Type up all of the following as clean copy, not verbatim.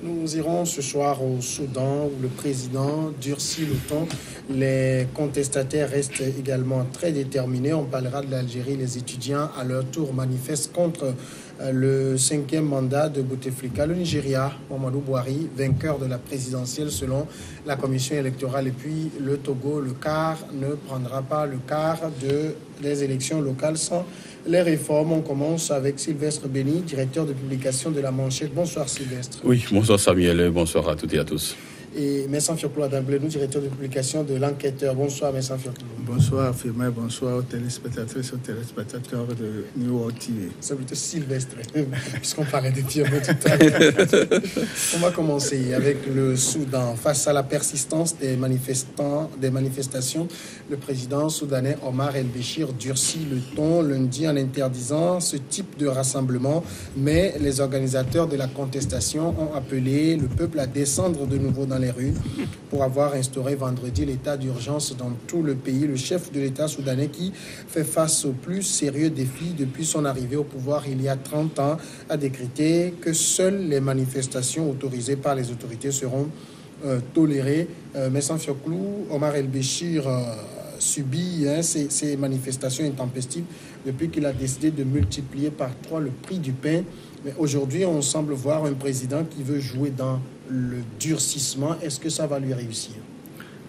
Nous irons ce soir au Soudan où le président durcit le ton. Les contestataires restent également très déterminés. On parlera de l'Algérie. Les étudiants, à leur tour, manifestent contre le 5e mandat de Bouteflika. Le Nigeria, Mamadou Bouhari, vainqueur de la présidentielle selon la commission électorale. Et puis le Togo, le quart ne prendra pas le quart des élections locales sans les réformes. On commence avec Sylvestre Béni, directeur de publication de La Manchette. Bonsoir Sylvestre. Oui, bonsoir Samuel, bonsoir à toutes et à tous. Et Messan Fioclo Adamblenou, directeur de publication de L'Enquêteur. Bonsoir Messan Fioclo. Bonsoir Firmin, bonsoir aux téléspectatrices et aux téléspectateurs de New World TV. C'est plutôt Sylvestre, puisqu'on parlait des Firmin tout à l'heure. On va commencer avec le Soudan. Face à la persistance des manifestations, le président soudanais Omar El-Béchir durcit le ton lundi en interdisant ce type de rassemblement. Mais les organisateurs de la contestation ont appelé le peuple à descendre de nouveau dans les rues pour avoir instauré vendredi l'état d'urgence dans tout le pays. Le chef de l'État soudanais qui fait face aux plus sérieux défis depuis son arrivée au pouvoir il y a 30 ans a décrété que seules les manifestations autorisées par les autorités seront tolérées. Mais sans Fioclou, Omar El-Béchir subit ces manifestations intempestives depuis qu'il a décidé de multiplier par 3 le prix du pain. Mais aujourd'hui, on semble voir un président qui veut jouer dans le durcissement. Est-ce que ça va lui réussir?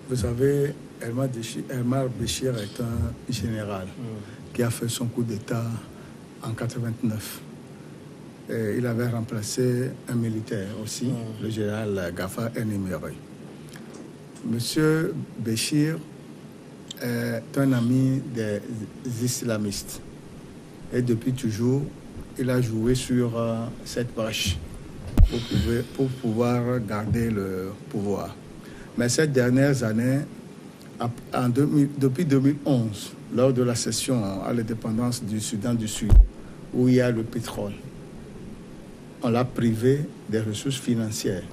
Vous savez, Omar Béchir est un général qui a fait son coup d'État en 1989. Il avait remplacé un militaire aussi, le général Gafar Enemere. Monsieur Béchir est un ami des islamistes. Et depuis toujours, il a joué sur cette brèche pour pouvoir garder le pouvoir. Mais ces dernières années, depuis 2011, lors de la cession à l'indépendance du Soudan du Sud, où il y a le pétrole, on l'a privé des ressources financières.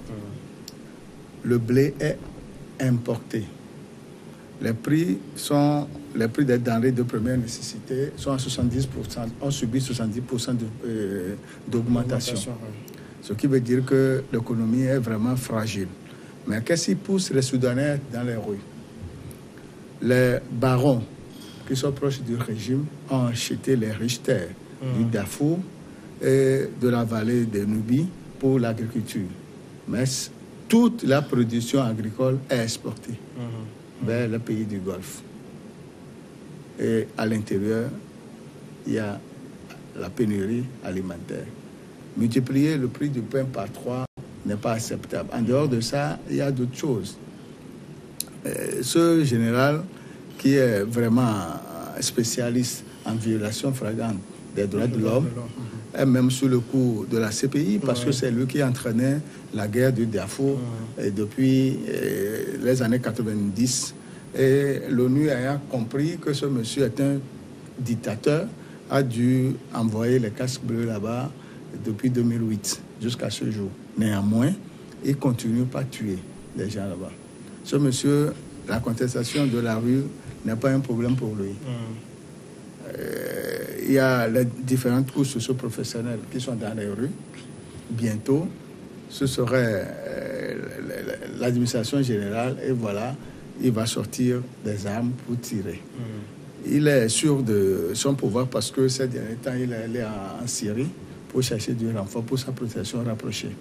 Le blé est importé. Les prix des denrées de première nécessité sont à 70%, ont subi 70% d'augmentation. Ce qui veut dire que l'économie est vraiment fragile. Mais qu'est-ce qui pousse les Soudanais dans les rues? Les barons qui sont proches du régime ont acheté les riches terres du Darfour et de la vallée de Nubie pour l'agriculture. Mais toute la production agricole est exportée vers le pays du Golfe. Et à l'intérieur, il y a la pénurie alimentaire. Multiplier le prix du pain par 3 n'est pas acceptable. En dehors de ça, il y a d'autres choses. Ce général, qui est vraiment spécialiste en violation flagrante des droits de l'homme, est même sous le coup de la CPI, parce que c'est lui qui entraînait la guerre du Darfour depuis les années 90. Et l'ONU ayant compris que ce monsieur est un dictateur, a dû envoyer les casques bleus là-bas depuis 2008 jusqu'à ce jour. Néanmoins, il continue pas à tuer les gens là-bas. Ce monsieur, la contestation de la rue n'est pas un problème pour lui. Il y a les différentes couches socio-professionnelles qui sont dans les rues. Bientôt, ce serait l'administration générale et voilà, il va sortir des armes pour tirer. Il est sûr de son pouvoir parce que ces derniers temps, il est allé en Syrie pour chercher du renfort pour sa protection rapprochée.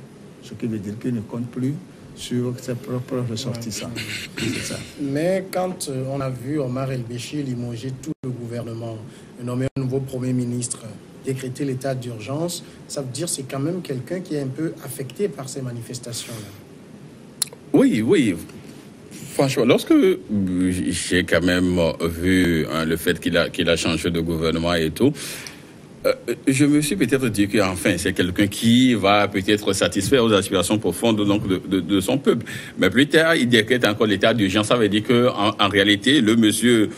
Ce qui veut dire qu'il ne compte plus sur ses propres ressortissants. C'est ça. Mais quand on a vu Omar El-Béchir limoger tout le gouvernement, nommer un nouveau Premier ministre, décréter l'état d'urgence, ça veut dire que c'est quand même quelqu'un qui est un peu affecté par ces manifestations-là. Oui. Franchement, lorsque j'ai quand même vu le fait qu'il a changé de gouvernement et tout, je me suis peut-être dit qu'enfin, c'est quelqu'un qui va peut-être satisfaire aux aspirations profondes donc, de son peuple. Mais plus tard, il décrète encore l'état d'urgence. Ça veut dire qu'en réalité, le monsieur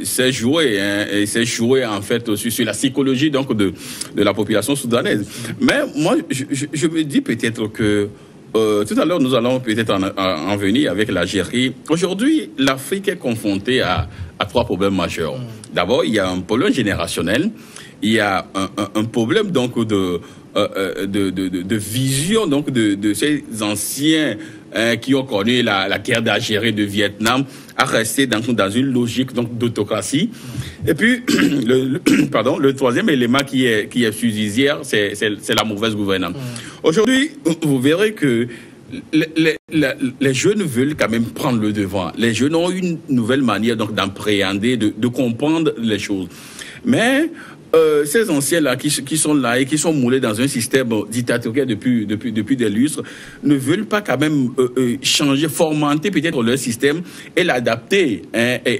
s'est joué en fait aussi sur la psychologie donc, de la population soudanaise. Mais moi, je me dis peut-être que tout à l'heure, nous allons peut-être en venir avec l'Algérie. Aujourd'hui, l'Afrique est confrontée à 3 problèmes majeurs. D'abord, il y a un problème générationnel. Il y a un problème donc de vision donc de ces anciens qui ont connu la guerre d'Algérie, de Vietnam, à rester dans une logique donc d'autocratie. Et puis le troisième élément qui est subsidiaire, c'est la mauvaise gouvernance. Aujourd'hui, vous verrez que les jeunes veulent quand même prendre le devant. Les jeunes ont une nouvelle manière donc d'appréhender, de comprendre les choses. Mais ces anciens-là qui sont là et qui sont moulés dans un système dictatorial depuis des lustres ne veulent pas quand même changer, fomenter peut-être leur système et l'adapter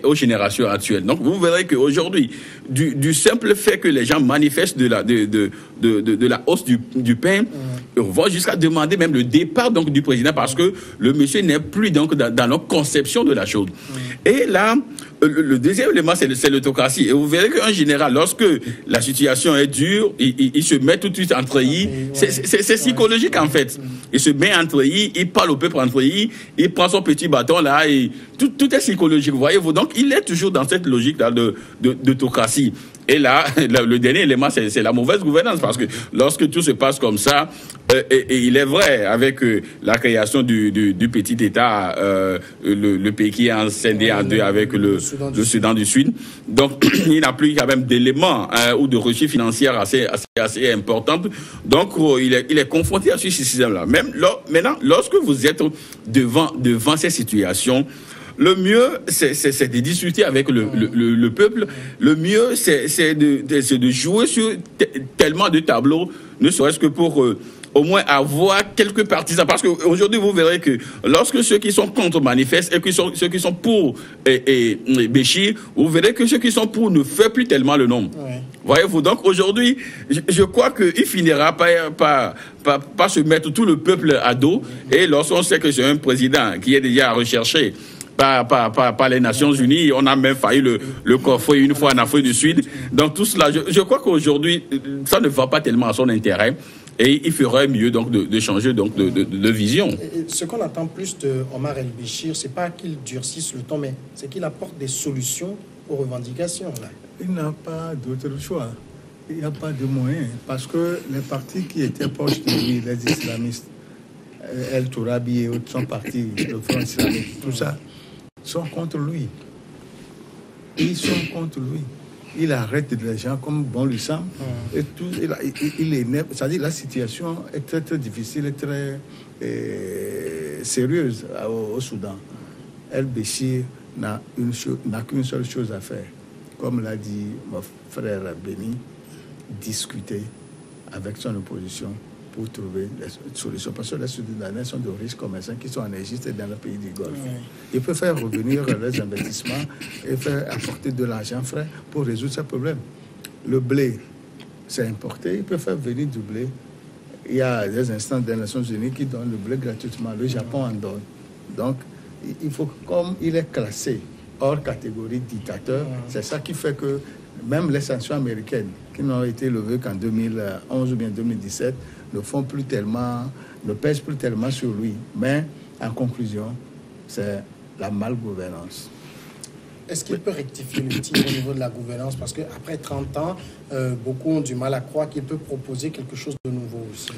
aux générations actuelles. Donc vous verrez qu'aujourd'hui, du simple fait que les gens manifestent de la hausse du pain, vont jusqu'à demander même le départ donc du président parce que le monsieur n'est plus donc dans leur conception de la chose. Et là, le deuxième élément, c'est l'autocratie. Et vous verrez qu'un général, lorsque la situation est dure, il se met tout de suite entre eux. C'est psychologique en fait. Il se met entre eux, il parle au peuple entre eux, il prend son petit bâton là, et tout est psychologique, voyez-vous. Donc il est toujours dans cette logique-là d'autocratie. Et là, le dernier élément, c'est la mauvaise gouvernance, parce que lorsque tout se passe comme ça, et il est vrai, avec la création du petit État, le pays qui est scindé en deux avec le Soudan du Sud, donc il n'a plus quand même d'éléments ou de ressources financières assez importantes. Donc il est confronté à ce système-là. Même maintenant, lorsque vous êtes devant ces situations, le mieux, c'est de discuter avec le peuple. Le mieux, c'est de jouer sur tellement de tableaux, ne serait-ce que pour au moins avoir quelques partisans. Parce qu'aujourd'hui, vous verrez que lorsque ceux qui sont contre manifestent et ceux qui sont pour Béchir, vous verrez que ceux qui sont pour ne font plus tellement le nombre. Ouais. Voyez-vous, donc aujourd'hui, je crois qu'il finira par se mettre tout le peuple à dos. Et lorsqu'on sait que c'est un président qui est déjà recherché par les Nations Unies, on a même failli le coffrer une fois en Afrique du Sud. Donc tout cela, je crois qu'aujourd'hui, ça ne va pas tellement à son intérêt. Et il ferait mieux donc de changer donc de vision. Et ce qu'on attend plus de Omar El-Béchir, c'est pas qu'il durcisse le ton, mais c'est qu'il apporte des solutions aux revendications. Là. Il n'a pas d'autre choix. Il n'y a pas de moyen. Parce que les partis qui étaient proches de lui, les islamistes, El Tourabi et autres sont partis, le Front islamique, tout ça, sont contre lui. Ils sont contre lui. Il arrête les gens comme bon lui semble. Et tout, il est nerveux. C'est-à-dire la situation est très, très difficile et très sérieuse au Soudan. El-Béchir n'a qu'une seule chose à faire. Comme l'a dit mon frère Béni, discuter avec son opposition pour trouver des solutions. Parce que les Soudanais sont de riches commerçants qui sont en Égypte et dans le pays du Golfe. Ils peuvent faire revenir les investissements et faire apporter de l'argent frais pour résoudre ces problèmes. Le blé, c'est importé. Ils peuvent faire venir du blé. Il y a des instances des Nations Unies qui donnent le blé gratuitement. Le Japon en donne. Donc, il faut, comme il est classé hors catégorie dictateur, c'est ça qui fait que même les sanctions américaines, qui n'ont été levées qu'en 2011 ou bien 2017, ne pèsent plus tellement sur lui. Mais, en conclusion, c'est la malgouvernance. Est-ce qu'il peut rectifier le tir au niveau de la gouvernance? Parce qu'après 30 ans, beaucoup ont du mal à croire qu'il peut proposer quelque chose de nouveau aussi.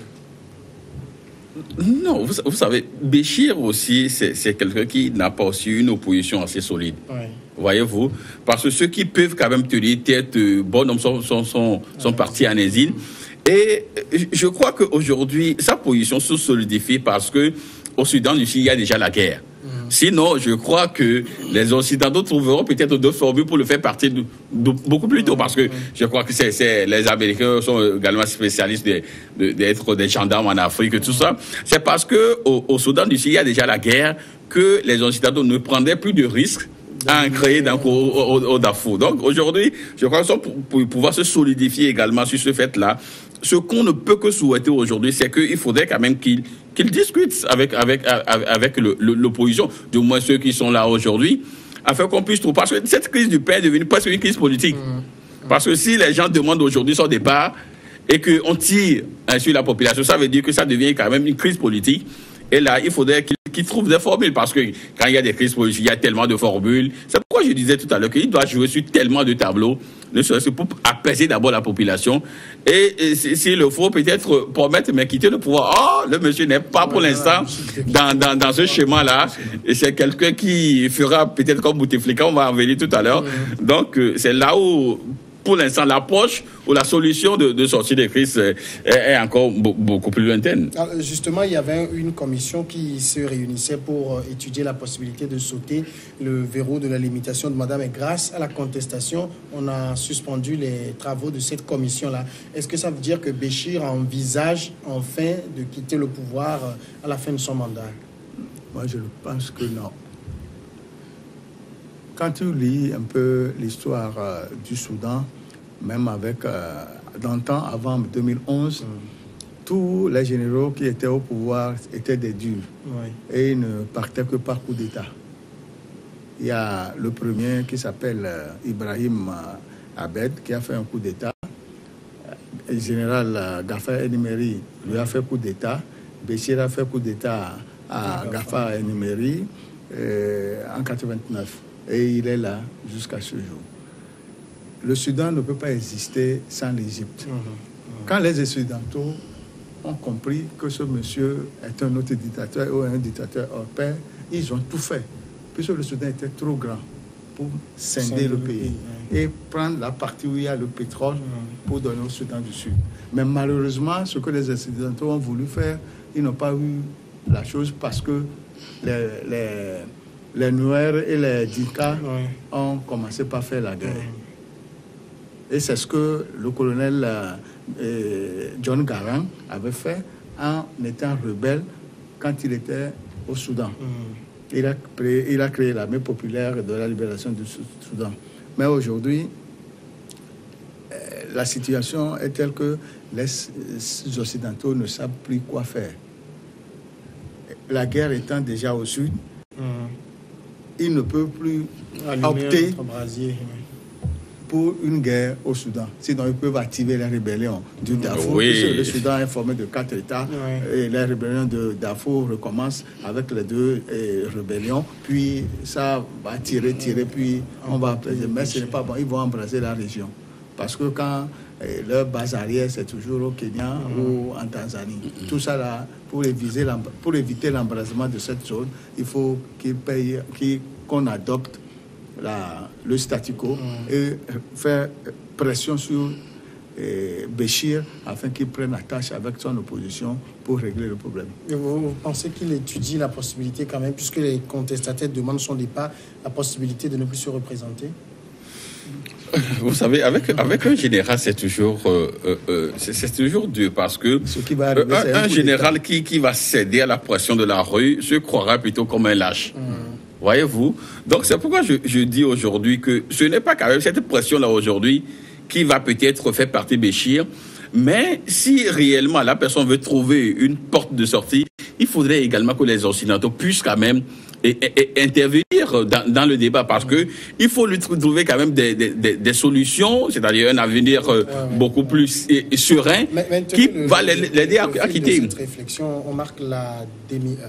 Non, vous savez, Béchir aussi, c'est quelqu'un qui n'a pas aussi une opposition assez solide. Oui. Voyez-vous? Parce que ceux qui peuvent quand même tenir tête, bon, sont partis en exil. Et je crois qu'aujourd'hui, sa position se solidifie parce qu'au Soudan du Sud, il y a déjà la guerre. Sinon, je crois que les Occidentaux trouveront peut-être d'autres formules pour le faire partir beaucoup plus tôt, parce que je crois que les Américains sont également spécialistes d'être des gendarmes en Afrique et tout ça. C'est parce qu'au Soudan du Sud, il y a déjà la guerre que les Occidentaux ne prendraient plus de risques à en créer au Darfour. Donc aujourd'hui, je crois que pour pouvoir se solidifier également sur ce fait-là, ce qu'on ne peut que souhaiter aujourd'hui, c'est qu'il faudrait quand même qu'il discute avec l'opposition, du moins ceux qui sont là aujourd'hui, afin qu'on puisse trouver. Parce que cette crise du pain est devenue presque une crise politique. Parce que si les gens demandent aujourd'hui son départ et qu'on tire sur la population, ça veut dire que ça devient quand même une crise politique. Et là, il faudrait qu'il trouve des formules, parce que quand il y a des crises politiques, il y a tellement de formules. C'est pourquoi je disais tout à l'heure qu'il doit jouer sur tellement de tableaux, ne serait-ce que pour apaiser d'abord la population. Et s'il le faut, peut-être promettre, mais quitter le pouvoir. Oh, le monsieur n'est pas pour l'instant dans ce schéma-là. Et c'est quelqu'un qui fera peut-être comme Bouteflika, on va en venir tout à l'heure. Donc, c'est là où, pour l'instant, l'approche ou la solution de sortie des crises est encore beaucoup plus lointaine. Alors, justement, il y avait une commission qui se réunissait pour étudier la possibilité de sauter le verrou de la limitation de Madame. Et grâce à la contestation, on a suspendu les travaux de cette commission-là. Est-ce que ça veut dire que Béchir envisage enfin de quitter le pouvoir à la fin de son mandat? Moi, je pense que non. Quand tu lis un peu l'histoire du Soudan, même avec, dans le temps avant 2011, tous les généraux qui étaient au pouvoir étaient des durs. Et ils ne partaient que par coup d'État. Il y a le premier qui s'appelle Ibrahim Abed, qui a fait un coup d'État. Le général Gafar Elimeri lui a fait coup d'État. Béchir a fait coup d'État à Gafar Elimeri en 1989. Et il est là jusqu'à ce jour. Le Soudan ne peut pas exister sans l'Égypte. Quand les Occidentaux ont compris que ce monsieur est un autre dictateur ou un dictateur hors pair, ils ont tout fait, puisque le Soudan était trop grand pour scinder le pays et prendre la partie où il y a le pétrole pour donner au Soudan du Sud. Mais malheureusement, ce que les Occidentaux ont voulu faire, ils n'ont pas eu la chose parce que les Nuer et les Dinka ont commencé par faire la guerre. Et c'est ce que le colonel John Garang avait fait en étant rebelle quand il était au Soudan. Il a créé l'armée populaire de la libération du Soudan. Mais aujourd'hui, la situation est telle que les Occidentaux ne savent plus quoi faire. La guerre étant déjà au sud, ils ne peuvent plus opter pour une guerre au Soudan. Sinon, ils peuvent activer la rébellion du Darfour. Le Soudan est formé de 4 États. Et la rébellion de Darfour recommence avec les 2 rébellions. Puis ça va tirer, puis on va apaiser. Mais ce n'est pas bon. Ils vont embraser la région. Parce que quand leur base arrière, c'est toujours au Kenya ou en Tanzanie. Tout ça là, pour éviter l'embrasement de cette zone, il faut qu'on adopte le statu quo et faire pression sur Béchir afin qu'il prenne la tâche avec son opposition pour régler le problème. Et vous pensez qu'il étudie la possibilité quand même, puisque les contestataires demandent son départ, la possibilité de ne plus se représenter? Vous savez, avec un général, c'est toujours dur parce que un général qui va céder à la pression de la rue se croira plutôt comme un lâche. Voyez-vous? Donc, c'est pourquoi je dis aujourd'hui que ce n'est pas quand même cette pression-là aujourd'hui qui va peut-être faire partie Béchir. Mais si réellement la personne veut trouver une porte de sortie, il faudrait également que les Occidentaux puissent quand même intervenir dans le débat, parce que il faut lui trouver quand même des solutions, c'est-à-dire un avenir beaucoup plus serein qui va l'aider à quitter. Cette réflexion, on marque la demi-heure.